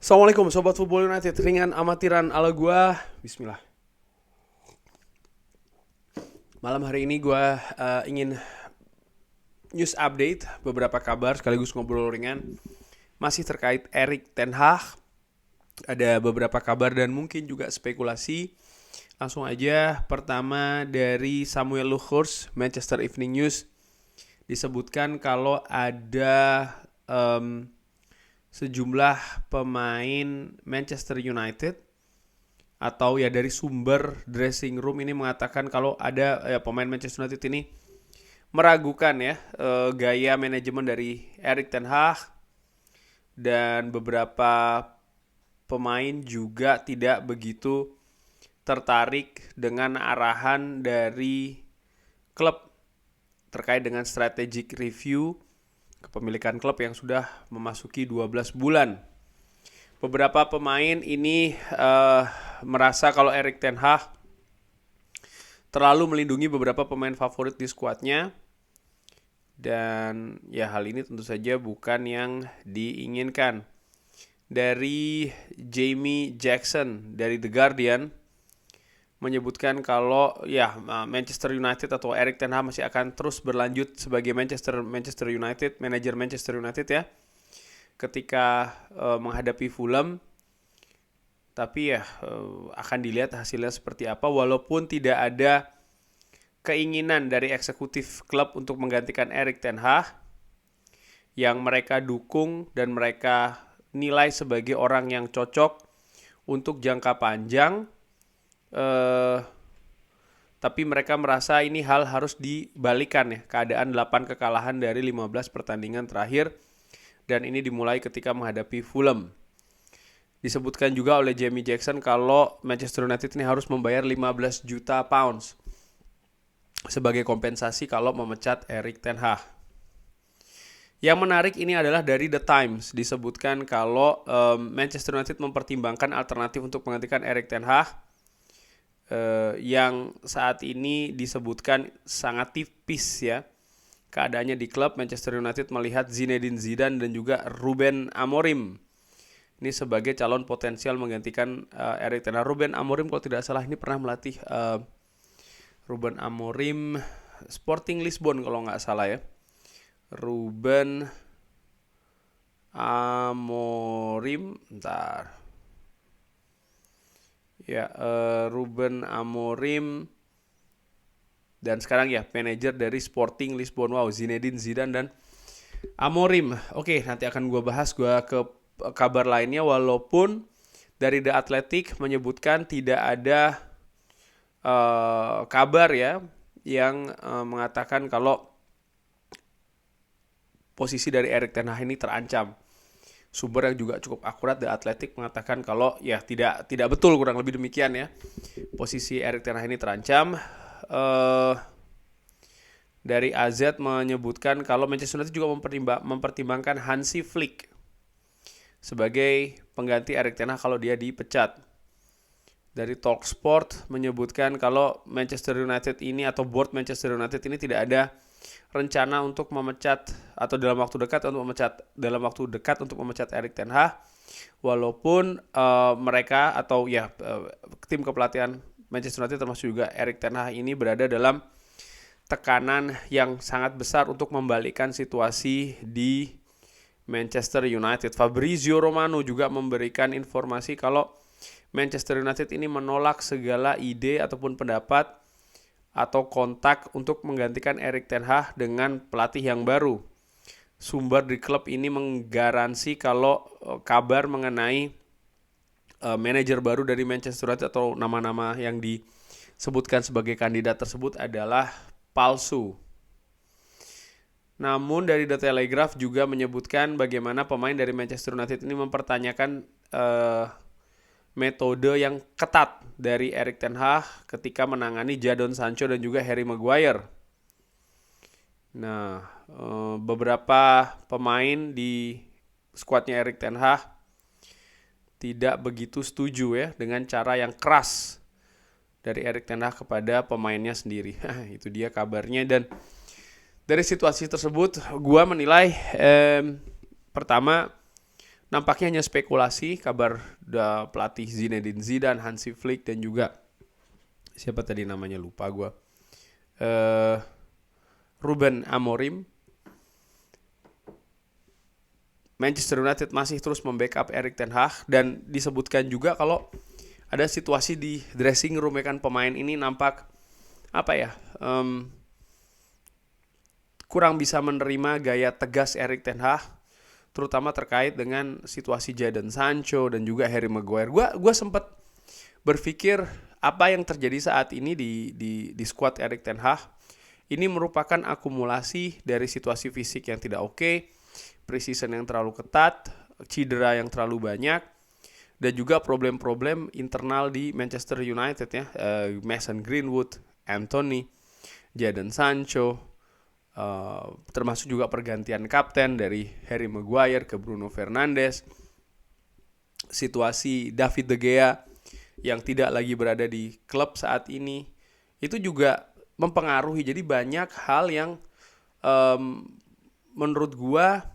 Assalamualaikum Sobat Football United. Ringan amatiran ala gua. Bismillah. Malam hari ini gua ingin news update beberapa kabar sekaligus ngobrol ringan. Masih terkait Erik ten Hag. Ada beberapa kabar dan mungkin juga spekulasi. Langsung aja, pertama dari Samuel Luhrs, Manchester Evening News. Disebutkan kalau ada sejumlah pemain Manchester United atau ya dari sumber dressing room ini mengatakan kalau ada pemain Manchester United ini meragukan ya gaya manajemen dari Erik ten Hag, dan beberapa pemain juga tidak begitu tertarik dengan arahan dari klub terkait dengan strategic review kepemilikan klub yang sudah memasuki 12 bulan. Beberapa pemain ini merasa kalau Erik ten Hag terlalu melindungi beberapa pemain favorit di skuadnya. Dan ya hal ini tentu saja bukan yang diinginkan. Dari Jamie Jackson dari The Guardian menyebutkan kalau ya Manchester United atau Erik ten Hag masih akan terus berlanjut sebagai Manchester United, manajer Manchester United ya, ketika menghadapi Fulham. Tapi ya akan dilihat hasilnya seperti apa, walaupun tidak ada keinginan dari eksekutif klub untuk menggantikan Erik ten Hag yang mereka dukung dan mereka nilai sebagai orang yang cocok untuk jangka panjang. Tapi mereka merasa ini hal harus dibalikan ya, keadaan 8 kekalahan dari 15 pertandingan terakhir, dan ini dimulai ketika menghadapi Fulham. Disebutkan juga oleh Jamie Jackson kalau Manchester United ini harus membayar 15 juta pounds sebagai kompensasi kalau memecat Erik ten Hag. Yang menarik ini adalah dari The Times, disebutkan kalau Manchester United mempertimbangkan alternatif untuk menggantikan Erik ten Hag yang saat ini disebutkan sangat tipis ya keadaannya di klub. Manchester United melihat Zinedine Zidane dan juga Ruben Amorim ini sebagai calon potensial menggantikan Erik ten Hag. Ruben Amorim kalau tidak salah ini pernah melatih Ruben Amorim Sporting Lisbon kalau nggak salah ya. Ruben Amorim, Ruben Amorim, dan sekarang ya manajer dari Sporting Lisbon. Wow, Zinedine Zidane dan Amorim. Oke, nanti akan gue bahas ke kabar lainnya, walaupun dari The Athletic menyebutkan tidak ada kabar ya yang mengatakan kalau posisi dari Erik ten Hag ini terancam. Sumber yang juga cukup akurat, The Athletic, mengatakan kalau ya tidak betul, kurang lebih demikian ya. Posisi Erik ten Hag ini terancam. Dari AZ menyebutkan kalau Manchester United juga mempertimbangkan Hansi Flick sebagai pengganti Erik ten Hag kalau dia dipecat. Dari Talksport menyebutkan kalau Manchester United ini atau board Manchester United ini tidak ada rencana untuk memecat atau dalam waktu dekat untuk memecat Erik ten Hag, walaupun mereka atau ya tim kepelatihan Manchester United termasuk juga Erik ten Hag ini berada dalam tekanan yang sangat besar untuk membalikkan situasi di Manchester United. Fabrizio Romano juga memberikan informasi kalau Manchester United ini menolak segala ide ataupun pendapat atau kontak untuk menggantikan Erik ten Hag dengan pelatih yang baru. Sumber di klub ini menggaransi kalau kabar mengenai manajer baru dari Manchester United atau nama-nama yang disebutkan sebagai kandidat tersebut adalah palsu. Namun dari The Telegraph juga menyebutkan bagaimana pemain dari Manchester United ini mempertanyakan metode yang ketat dari Erik ten Hag ketika menangani Jadon Sancho dan juga Harry Maguire. Nah, beberapa pemain di skuadnya Erik ten Hag tidak begitu setuju ya dengan cara yang keras dari Erik ten Hag kepada pemainnya sendiri. Itu dia kabarnya, dan dari situasi tersebut gua menilai pertama nampaknya hanya spekulasi. Kabar pelatih Zinedine Zidane, Hansi Flick, dan juga siapa tadi namanya, lupa gue, Ruben Amorim. Manchester United masih terus membackup Erik ten Hag, dan disebutkan juga kalau ada situasi di dressing room kan, pemain ini nampak kurang bisa menerima gaya tegas Erik ten Hag, terutama terkait dengan situasi Jadon Sancho dan juga Harry Maguire. Gua sempat berpikir apa yang terjadi saat ini di squad Erik ten Hag ini merupakan akumulasi dari situasi fisik yang tidak oke, preseason yang terlalu ketat, cedera yang terlalu banyak, dan juga problem-problem internal di Manchester United ya. Mason Greenwood, Anthony, Jadon Sancho, termasuk juga pergantian kapten dari Harry Maguire ke Bruno Fernandes, situasi David De Gea yang tidak lagi berada di klub saat ini, itu juga mempengaruhi. Jadi banyak hal yang menurut gua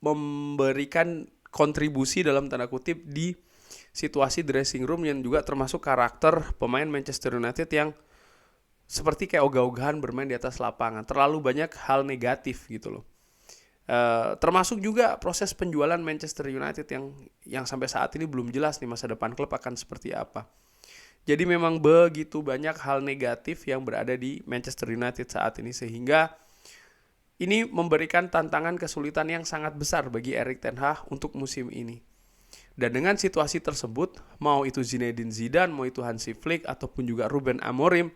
memberikan kontribusi dalam tanda kutip di situasi dressing room, yang juga termasuk karakter pemain Manchester United yang seperti kayak ogah-ogahan bermain di atas lapangan. Terlalu banyak hal negatif gitu loh. Termasuk juga proses penjualan Manchester United yang sampai saat ini belum jelas nih masa depan klub akan seperti apa. Jadi memang begitu banyak hal negatif yang berada di Manchester United saat ini, sehingga ini memberikan tantangan kesulitan yang sangat besar bagi Erik ten Hag untuk musim ini. Dan dengan situasi tersebut, mau itu Zinedine Zidane, mau itu Hansi Flick, ataupun juga Ruben Amorim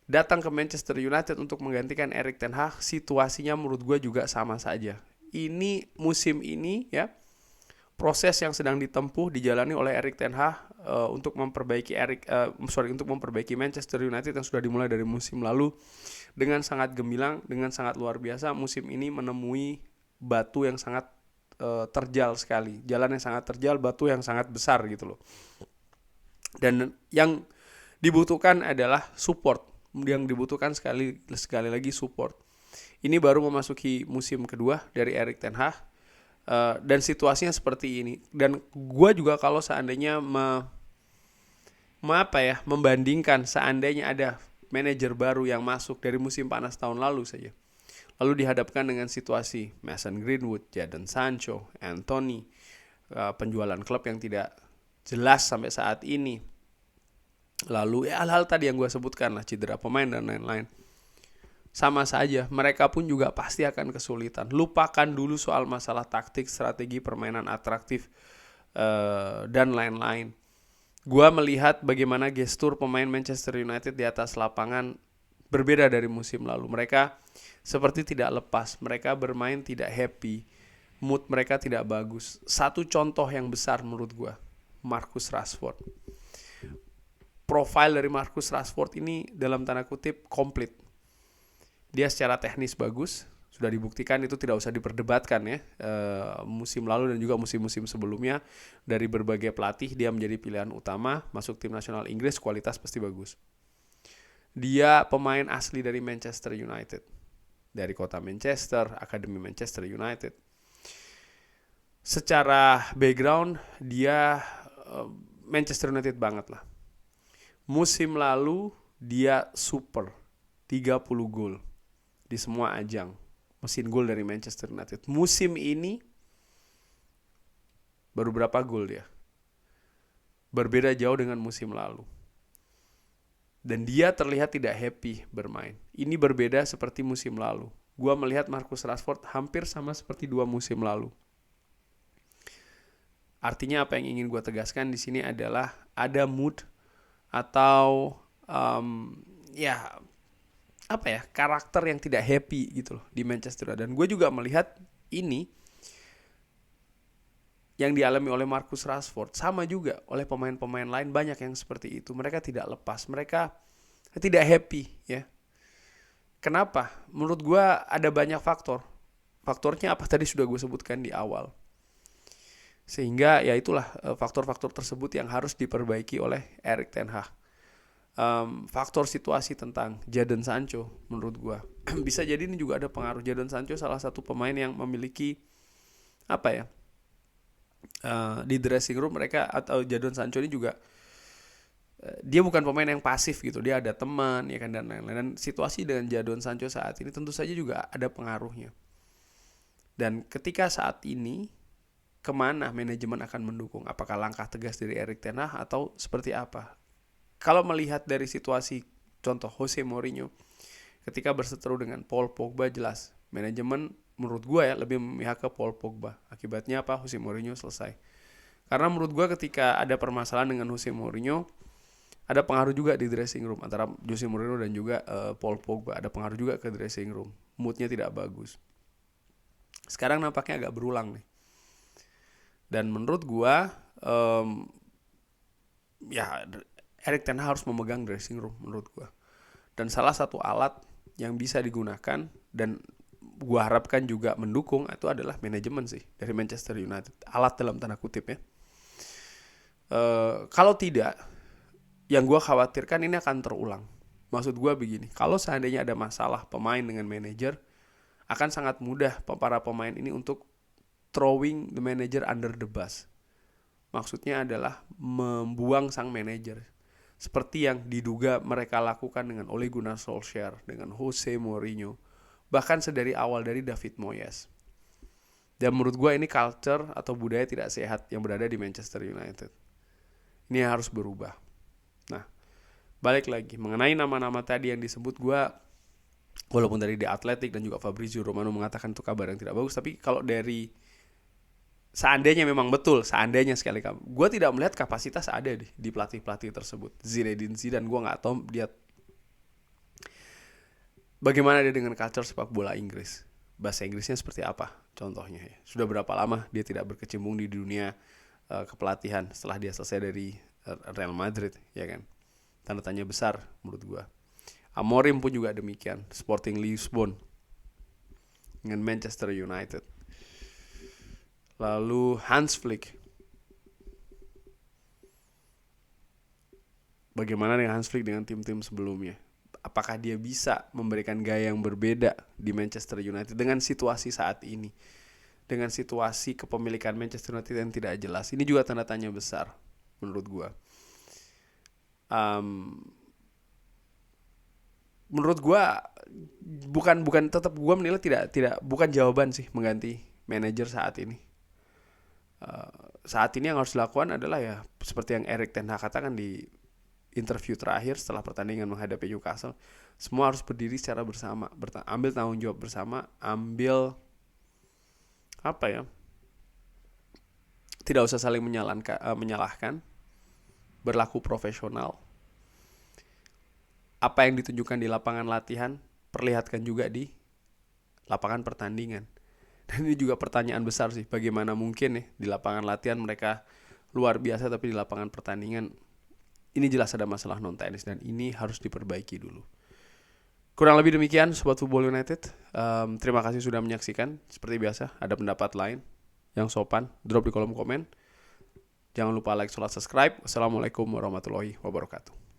datang ke Manchester United untuk menggantikan Erik ten Hag, situasinya menurut gue juga sama saja. Ini musim ini ya, proses yang sedang ditempuh dijalani oleh Erik ten Hag untuk memperbaiki Manchester United yang sudah dimulai dari musim lalu dengan sangat gemilang, dengan sangat luar biasa. Musim ini menemui batu yang sangat terjal sekali, jalan yang sangat terjal, batu yang sangat besar gitu loh. Dan yang dibutuhkan adalah support. Yang dibutuhkan sekali lagi support. Ini baru memasuki musim kedua dari Erik ten Hag, dan situasinya seperti ini. Dan gue juga kalau seandainya membandingkan, seandainya ada manajer baru yang masuk dari musim panas tahun lalu saja, lalu dihadapkan dengan situasi Mason Greenwood, Jadon Sancho, Anthony, penjualan klub yang tidak jelas sampai saat ini, lalu hal-hal tadi yang gue sebutkan lah, cedera pemain dan lain-lain, sama saja mereka pun juga pasti akan kesulitan. Lupakan dulu soal masalah taktik, strategi permainan atraktif, dan lain-lain. Gua melihat bagaimana gestur pemain Manchester United di atas lapangan berbeda dari musim lalu. Mereka seperti tidak lepas, mereka bermain tidak happy, mood mereka tidak bagus. Satu contoh yang besar menurut gua, Marcus Rashford. Profil dari Marcus Rashford ini dalam tanda kutip komplit. Dia secara teknis bagus, sudah dibuktikan, itu tidak usah diperdebatkan ya. Musim lalu dan juga musim-musim sebelumnya dari berbagai pelatih dia menjadi pilihan utama, masuk tim nasional Inggris, kualitas pasti bagus. Dia pemain asli dari Manchester United, dari kota Manchester, akademi Manchester United. Secara background dia Manchester United banget lah. Musim lalu dia super, 30 gol di semua ajang, mesin gol dari Manchester United. Musim ini baru berapa gol dia? Berbeda jauh dengan musim lalu. Dan dia terlihat tidak happy bermain. Ini berbeda seperti musim lalu. Gua melihat Marcus Rashford hampir sama seperti 2 musim lalu. Artinya apa yang ingin gua tegaskan di sini adalah ada mood atau karakter yang tidak happy gitu loh di Manchester. Dan gue juga melihat ini yang dialami oleh Marcus Rashford sama juga oleh pemain-pemain lain, banyak yang seperti itu. Mereka tidak lepas, mereka tidak happy ya. Kenapa? Menurut gue ada banyak faktor. Faktornya apa tadi sudah gue sebutkan di awal. Sehingga ya itulah faktor-faktor tersebut yang harus diperbaiki oleh Erik ten Hag. Faktor situasi tentang Jadon Sancho menurut gue bisa jadi ini juga ada pengaruh. Jadon Sancho salah satu pemain yang memiliki di dressing room mereka atau Jadon Sancho ini juga dia bukan pemain yang pasif gitu, dia ada teman ya kan dan lain-lain. Dan situasi dengan Jadon Sancho saat ini tentu saja juga ada pengaruhnya. Dan ketika saat ini kemana manajemen akan mendukung? Apakah langkah tegas dari Erik ten Hag atau seperti apa? Kalau melihat dari situasi contoh Jose Mourinho ketika berseteru dengan Paul Pogba, jelas manajemen menurut gue ya lebih memihak ke Paul Pogba. Akibatnya apa? Jose Mourinho selesai. Karena menurut gue ketika ada permasalahan dengan Jose Mourinho, ada pengaruh juga di dressing room antara Jose Mourinho dan juga Paul Pogba. Ada pengaruh juga ke dressing room. Moodnya tidak bagus. Sekarang nampaknya agak berulang nih. Dan menurut gue, ya Erik ten Hag harus memegang dressing room menurut gue. Dan salah satu alat yang bisa digunakan dan gue harapkan juga mendukung itu adalah manajemen sih dari Manchester United. Alat dalam tanda kutip ya. Kalau tidak, yang gue khawatirkan ini akan terulang. Maksud gue begini, kalau seandainya ada masalah pemain dengan manajer, akan sangat mudah para pemain ini untuk throwing the manager under the bus. Maksudnya adalah membuang sang manajer. Seperti yang diduga mereka lakukan dengan Ole Gunnar Solskjaer, dengan Jose Mourinho, bahkan sedari awal dari David Moyes. Dan menurut gue ini culture atau budaya tidak sehat yang berada di Manchester United. Ini harus berubah. Nah, balik lagi mengenai nama-nama tadi yang disebut, gue walaupun dari The Athletic dan juga Fabrizio Romano mengatakan itu kabar yang tidak bagus, tapi kalau dari seandainya memang betul, seandainya sekali gue tidak melihat kapasitas ada di pelatih-pelatih tersebut. Zinedine Zidane gue nggak tahu dia bagaimana dia dengan culture sepak bola Inggris. Bahasa Inggrisnya seperti apa contohnya ya. Sudah berapa lama dia tidak berkecimpung di dunia kepelatihan setelah dia selesai dari Real Madrid ya kan. Tanda tanya besar menurut gue. Amorim pun juga demikian, Sporting Lisbon dengan Manchester United. Lalu Hans Flick. Bagaimana dengan Hans Flick dengan tim-tim sebelumnya? Apakah dia bisa memberikan gaya yang berbeda di Manchester United dengan situasi saat ini? Dengan situasi kepemilikan Manchester United yang tidak jelas. Ini juga tanda tanya besar menurut gue. Menurut gue bukan tetap gue menilai tidak bukan jawaban sih mengganti manajer saat ini. Saat ini yang harus dilakukan adalah ya seperti yang Erik ten Hag katakan di interview terakhir setelah pertandingan menghadapi Newcastle, semua harus berdiri secara bersama, ambil tanggung jawab bersama, ambil tidak usah saling menyalahkan, berlaku profesional. Apa yang ditunjukkan di lapangan latihan perlihatkan juga di lapangan pertandingan. Dan ini juga pertanyaan besar sih, bagaimana mungkin nih di lapangan latihan mereka luar biasa tapi di lapangan pertandingan ini jelas ada masalah non teknis dan ini harus diperbaiki dulu. Kurang lebih demikian Sobat Football United. Terima kasih sudah menyaksikan. Seperti biasa ada pendapat lain yang sopan, drop di kolom komen. Jangan lupa like, subscribe. Wassalamualaikum warahmatullahi wabarakatuh.